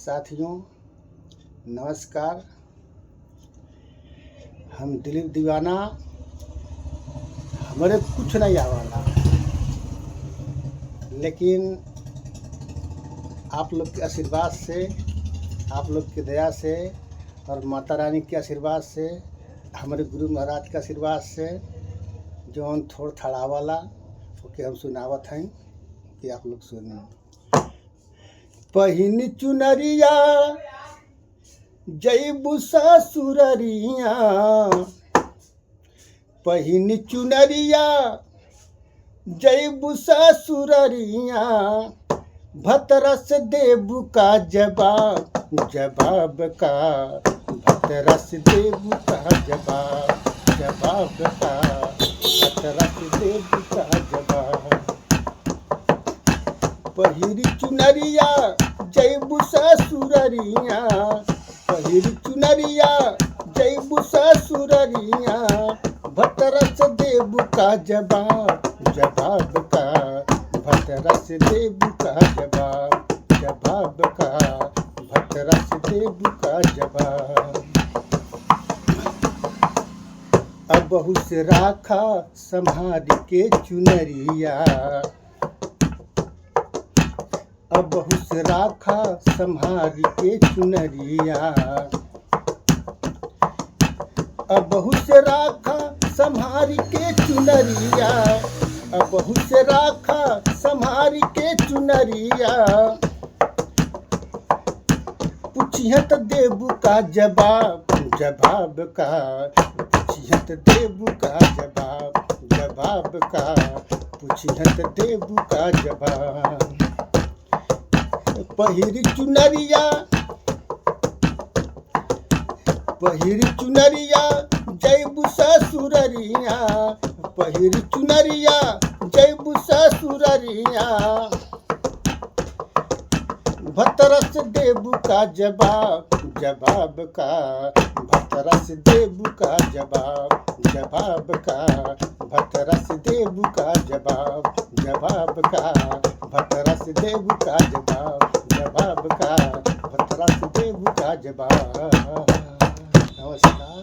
साथियों नमस्कार। हम दिलीप दीवाना, हमारे कुछ नहीं आवाला, लेकिन आप लोग के आशीर्वाद से, आप लोग की दया से और माता रानी के आशीर्वाद से, हमारे गुरु महाराज के आशीर्वाद से जौन थोड़ थड़ावाला ओके हम सुनावत हैं कि आप लोग सुनिए। पहिनी चुनरिया जैबू ससुररिया, पहिनी चुनरिया जैबू ससुररिया, भतरस देबू का जवाब जवाब का, भतरस देबू का जवाब का, भतरस देबू का जवाब। पहिरी चुनरिया जैबू ससुररिया, पहिरी चुनरिया जैबू ससुररिया, भतरस देबू का जवाब का, भतरस देबू का जवाब का, भतरस देबू का जवाब। अब बहु से राखा संभाल के चुनरिया, अब बहु से राखा संभाल के चुनरिया, अब बहु से राखा संभाल के चुनरिया, अब बहु से राखा संभाल के चुनरिया, पूछियत देबू का जवाब का, पूछियत देबू का जवाब का, पूछियत देबू का जवाब। पहिरी चुनरिया, पहिरी चुनरिया जैबू ससुररिया, पहिरी चुनरिया जैबू ससुररिया, भतरस देबू का जवाब का, भतरस देबू का जवाब का, भतरस देबू का जवाब का, भतरस देबू का जवाब का, भतरस देबू का जवाब। नमस्कार।